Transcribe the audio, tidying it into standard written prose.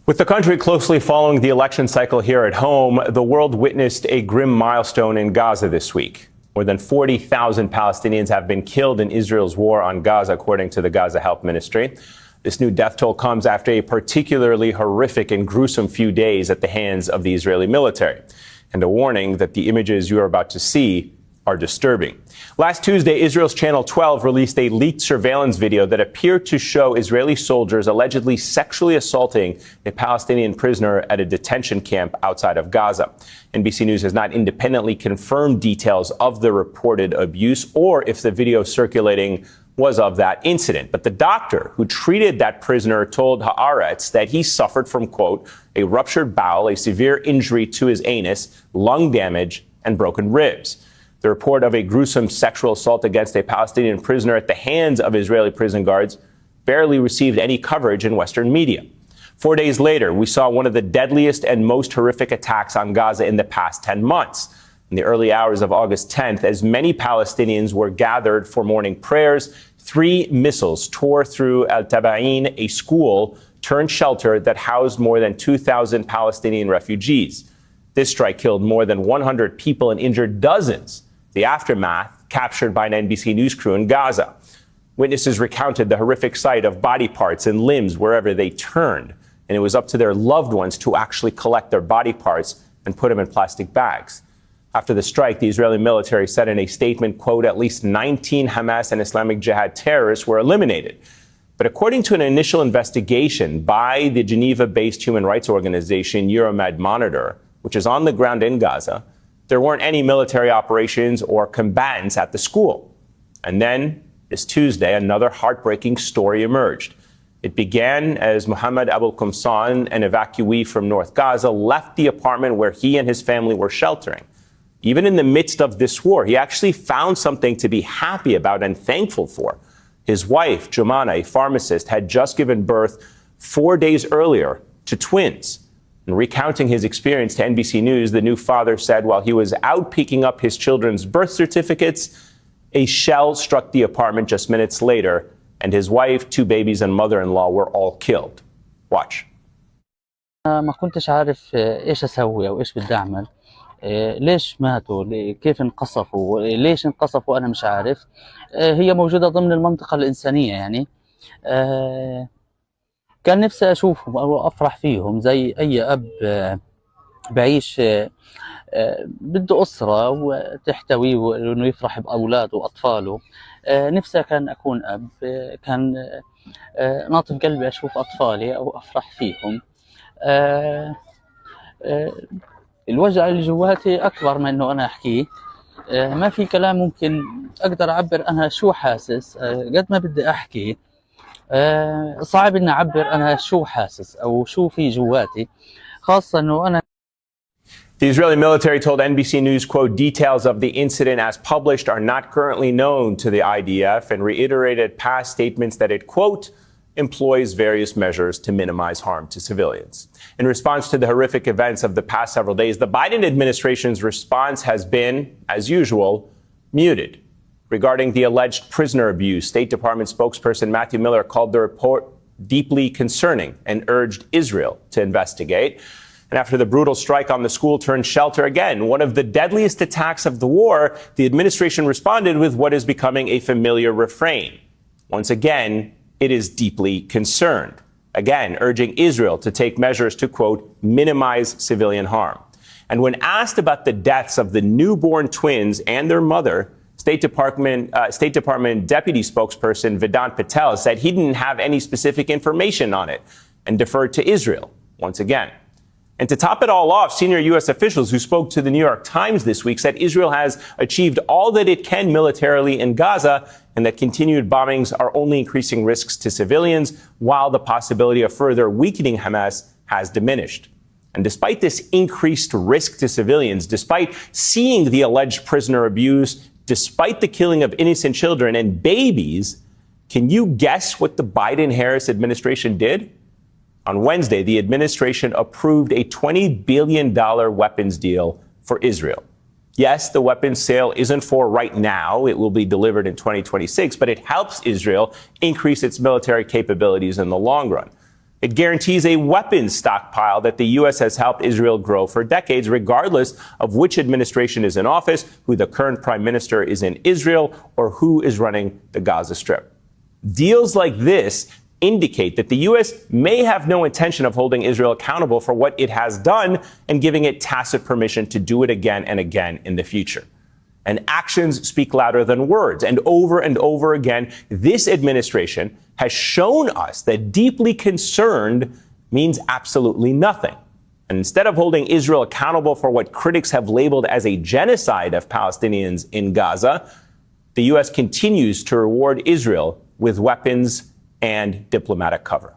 With the country closely following the election cycle here at home, the world witnessed a grim milestone in Gaza this week. More than 40,000 Palestinians have been killed in Israel's war on Gaza, according to the Gaza Health Ministry. This new death toll comes after a particularly horrific and gruesome few days at the hands of the Israeli military, and a warning that the images you are about to see are disturbing. Last Tuesday, Israel's Channel 12 released a leaked surveillance video that appeared to show Israeli soldiers allegedly sexually assaulting a Palestinian prisoner at a detention camp outside of Gaza. NBC News has not independently confirmed details of the reported abuse or if the video circulating was of that incident. But the doctor who treated that prisoner told Haaretz that he suffered from, quote, a ruptured bowel, a severe injury to his anus, lung damage, and broken ribs. The report of a gruesome sexual assault against a Palestinian prisoner at the hands of Israeli prison guards barely received any coverage in Western media. 4 days later, we saw one of the deadliest and most horrific attacks on Gaza in the past 10 months. In the early hours of August 10th, as many Palestinians were gathered for morning prayers, 3 missiles tore through Al Tabain, a school turned shelter that housed more than 2,000 Palestinian refugees. This strike killed more than 100 people and injured dozens. The aftermath captured by an NBC News crew in Gaza. Witnesses recounted the horrific sight of body parts and limbs wherever they turned, and it was up to their loved ones to actually collect their body parts and put them in plastic bags. After the strike, the Israeli military said in a statement, quote, at least 19 Hamas and Islamic Jihad terrorists were eliminated. But according to an initial investigation by the Geneva-based human rights organization Euromed Monitor, which is on the ground in Gaza, there weren't any military operations or combatants at the school. And then, this Tuesday, another heartbreaking story emerged. It began as Mohammed Abul Qumsan, an evacuee from North Gaza, left the apartment where he and his family were sheltering. Even in the midst of this war, he actually found something to be happy about and thankful for. His wife, Jumana, a pharmacist, had just given birth 4 days earlier to twins. In recounting his experience to NBC News, the new father said while he was out picking up his children's birth certificates, a shell struck the apartment just minutes later, and his wife, 2 babies, and mother-in-law were all killed. Watch. ما كنتش عارف ايش اسوي او ايش بدي اعمل. ليش ماتوا؟ كيف انقصفوا؟ ليش انقصفوا؟ انا مش عارف. هي موجودة ضمن المنطقة الإنسانية يعني. كان نفسي أشوفهم أو أفرح فيهم زي أي أب بعيش بده أسرة وتحتويه وإنه يفرح بأولاده وأطفاله. نفسي كان أكون أب، كان ناطف قلبي أشوف أطفالي أو أفرح فيهم. الوجع اللي جواتي أكبر من إنه أنا أحكيه. ما في كلام ممكن أقدر أعبر أنا شو حاسس قد ما بدي أحكي. صعب إني أعبر أنا شو حاسس أو شو في جواتي، خاصة إنه أنا. The Israeli military told NBC News, quote, details of the incident as published are not currently known to the IDF, and reiterated past statements that it, quote, employs various measures to minimize harm to civilians. In response to the horrific events of the past several days, the Biden administration's response has been, as usual, muted. Regarding the alleged prisoner abuse, State Department spokesperson Matthew Miller called the report deeply concerning and urged Israel to investigate. And after the brutal strike on the school turned shelter, again, one of the deadliest attacks of the war, the administration responded with what is becoming a familiar refrain. Once again, it is deeply concerned. Again, urging Israel to take measures to, quote, minimize civilian harm. And when asked about the deaths of the newborn twins and their mother, State Department Deputy Spokesperson Vedant Patel said he didn't have any specific information on it and deferred to Israel once again. And to top it all off, senior U.S. officials who spoke to the New York Times this week said Israel has achieved all that it can militarily in Gaza and that continued bombings are only increasing risks to civilians, while the possibility of further weakening Hamas has diminished. And despite this increased risk to civilians, despite seeing the alleged prisoner abuse, despite the killing of innocent children and babies, can you guess what the Biden-Harris administration did? On Wednesday, the administration approved a $20 billion weapons deal for Israel. Yes, the weapons sale isn't for right now. It will be delivered in 2026, but it helps Israel increase its military capabilities in the long run. It guarantees a weapons stockpile that the U.S. has helped Israel grow for decades, regardless of which administration is in office, who the current prime minister is in Israel, or who is running the Gaza Strip. Deals like this indicate that the U.S. may have no intention of holding Israel accountable for what it has done and giving it tacit permission to do it again and again in the future. And actions speak louder than words. And over again, this administration has shown us that deeply concerned means absolutely nothing. And instead of holding Israel accountable for what critics have labeled as a genocide of Palestinians in Gaza, the U.S. continues to reward Israel with weapons and diplomatic cover.